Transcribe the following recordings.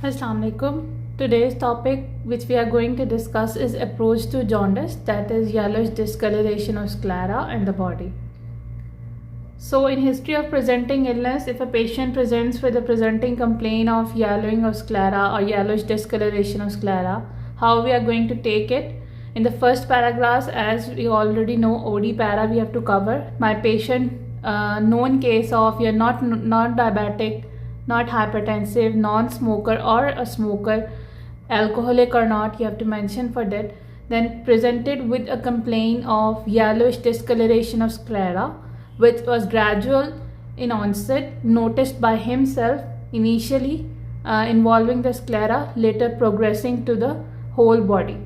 Assalamu alaikum. Today's topic which we are going to discuss is approach to jaundice, that is yellowish discoloration of sclera in the body. So in history of presenting illness, if a patient presents with a presenting complaint of yellowing of sclera or yellowish discoloration of sclera, how we are going to take it? In the first paragraph, as we already know, OD para we have to cover. My patient, known case of you're not diabetic, not hypertensive, non-smoker or a smoker, alcoholic or not, you have to mention for that. Then presented with a complaint of yellowish discoloration of sclera, which was gradual in onset, noticed by himself initially, involving the sclera, later progressing to the whole body.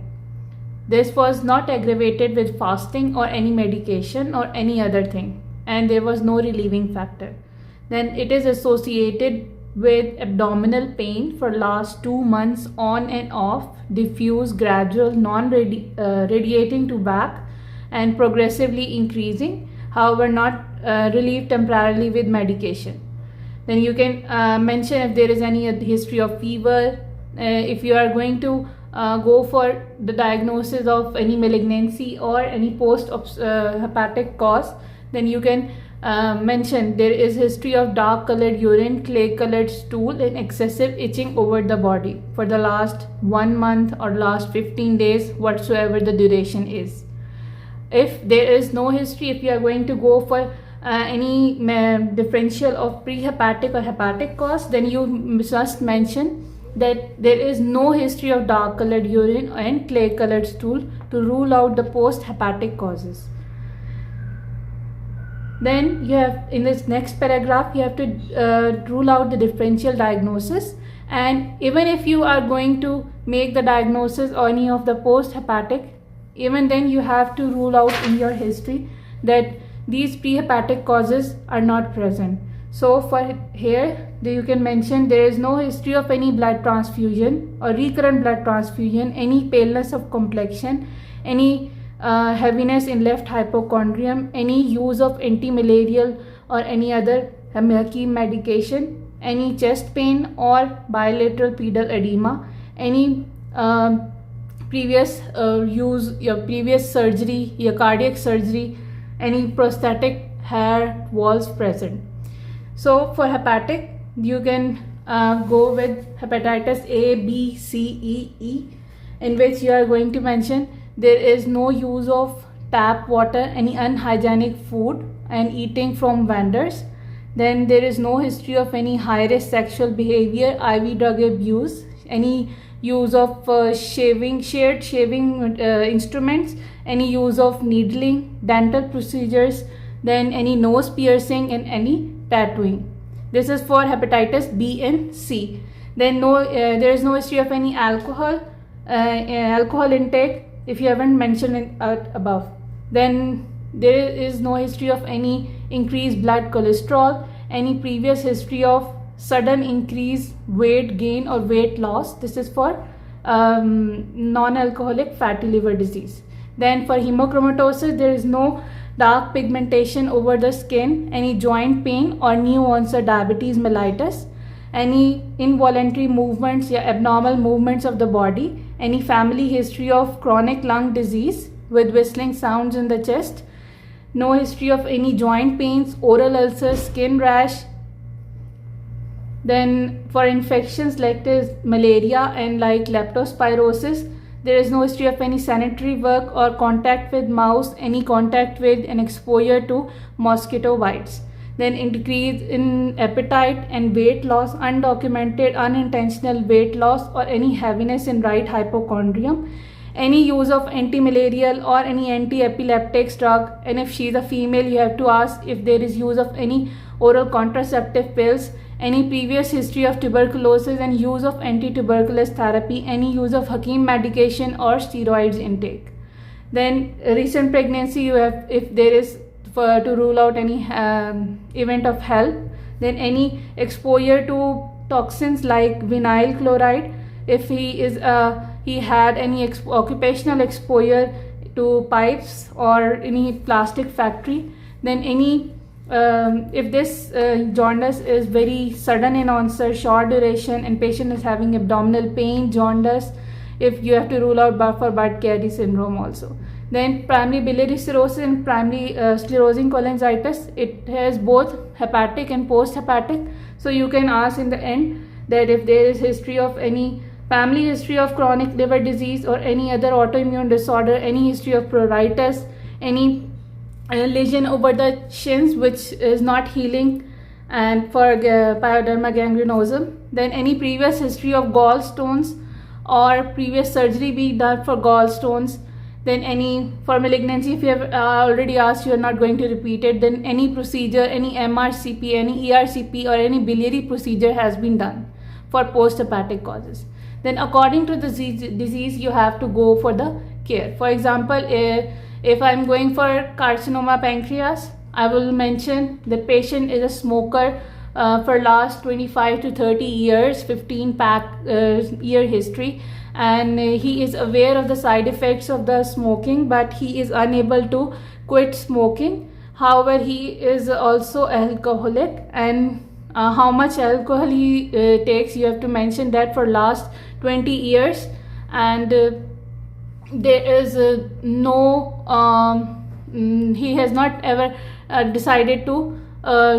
This was not aggravated with fasting or any medication or any other thing, and there was no relieving factor. Then it is associated with abdominal pain for last 2 months on and off, diffuse, gradual, non-radiating to back and progressively increasing, however not relieved temporarily with medication. Then you can mention if there is any history of fever, if you are going to go for the diagnosis of any malignancy or any post-hepatic cause, then you can mention there is history of dark colored urine, clay colored stool and excessive itching over the body for the last 1 month or last 15 days, whatsoever the duration is. If there is no history, if you are going to go for any differential of pre-hepatic or hepatic cause, then you must mention that there is no history of dark colored urine and clay colored stool to rule out the post-hepatic causes. Then you have, in this next paragraph, you have to rule out the differential diagnosis, and even if you are going to make the diagnosis or any of the post-hepatic, even then you have to rule out in your history that these pre-hepatic causes are not present. So for here, you can mention there is no history of any blood transfusion or recurrent blood transfusion, any paleness of complexion, any heaviness in left hypochondrium, any use of anti-malarial or any other heme medication, any chest pain or bilateral pedal edema, any previous previous surgery, your cardiac surgery, any prosthetic hair walls present. So for hepatic, you can go with hepatitis A, B, C, E, E, in which you are going to mention there is no use of tap water, any unhygienic food and eating from vendors. Then there is no history of any high-risk sexual behavior, IV drug abuse, any use of shared shaving instruments, any use of needling, dental procedures, then any nose piercing and any tattooing. This is for hepatitis B and C. Then there is no history of any alcohol intake, if you haven't mentioned it above. Then there is no history of any increased blood cholesterol, any previous history of sudden increase weight gain or weight loss. This is for non-alcoholic fatty liver disease. Then for hemochromatosis, there is no dark pigmentation over the skin, any joint pain or new onset diabetes mellitus, any involuntary movements or abnormal movements of the body, any family history of chronic lung disease with whistling sounds in the chest, no history of any joint pains, oral ulcers, skin rash. Then for infections like this malaria and like leptospirosis, there is no history of any sanitary work or contact with mouse, any contact with and exposure to mosquito bites. Then increase in appetite and weight loss, undocumented unintentional weight loss or any heaviness in right hypochondrium, any use of anti-malarial or any anti-epileptic drug, and if she is a female, you have to ask if there is use of any oral contraceptive pills, any previous history of tuberculosis and use of anti-tuberculous therapy, any use of Hakim medication or steroids intake. Then recent pregnancy, you have, if there is to rule out any event of health. Then any exposure to toxins like vinyl chloride, if he had any occupational exposure to pipes or any plastic factory. Then any if this jaundice is very sudden in onset, short duration, and patient is having abdominal pain, jaundice, if you have to rule out for Budd-Chiari syndrome also. Then primary biliary cirrhosis and primary sclerosing cholangitis, it has both hepatic and post-hepatic. So you can ask in the end that if there is history of any family history of chronic liver disease or any other autoimmune disorder, any history of pruritus, any lesion over the shins which is not healing, and for pyoderma gangrenosum, then any previous history of gallstones or previous surgery being done for gallstones, then any for malignancy, if you have already asked, you are not going to repeat it, then any procedure, any MRCP, any ERCP or any biliary procedure has been done for post-hepatic causes. Then according to the disease, you have to go for the care. For example, if I'm going for carcinoma pancreas, I will mention the patient is a smoker for last 25 to 30 years, 15 year history, and he is aware of the side effects of the smoking, but he is unable to quit smoking. However, he is also alcoholic, and how much alcohol he takes, you have to mention that for last 20 years, and there is he has not ever decided to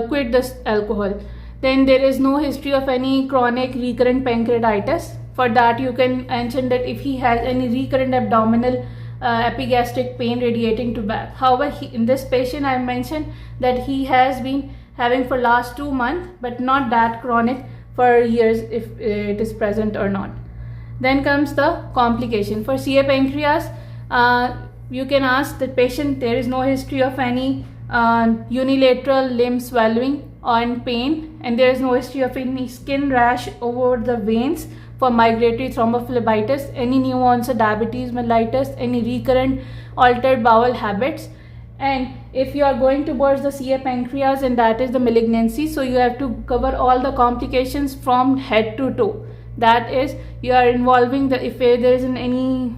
quit this alcohol. Then there is no history of any chronic recurrent pancreatitis. For that, you can mention that if he has any recurrent abdominal epigastric pain radiating to back. However, in this patient, I mentioned that he has been having for last 2 months, but not that chronic for years if it is present or not. Then comes the complication. For CA pancreas, you can ask the patient, there is no history of any unilateral limb swallowing or pain, and there is no history of any skin rash over the veins for migratory thrombophlebitis, any new onset diabetes mellitus, any recurrent altered bowel habits. And if you are going towards the CA pancreas, and that is the malignancy, so you have to cover all the complications from head to toe. That is, you are involving the, if there is any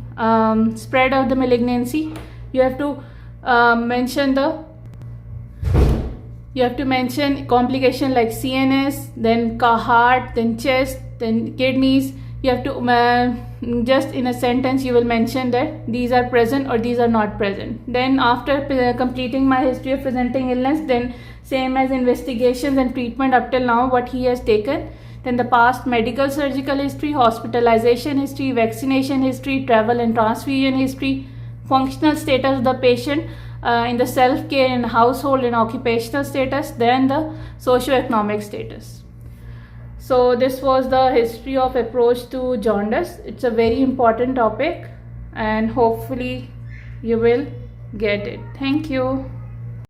spread of the malignancy, you have to mention complication like CNS, then heart, then chest, then kidneys. You have to just in a sentence you will mention that these are present or these are not present. Then after completing my history of presenting illness, then same as investigations and treatment up till now what he has taken, then the past medical surgical history, hospitalization history, vaccination history, travel and transfusion history, functional status of the patient in the self-care and household and occupational status, then the socio-economic status. So this was the history of approach to jaundice. It's a very important topic, and hopefully you will get it. Thank you.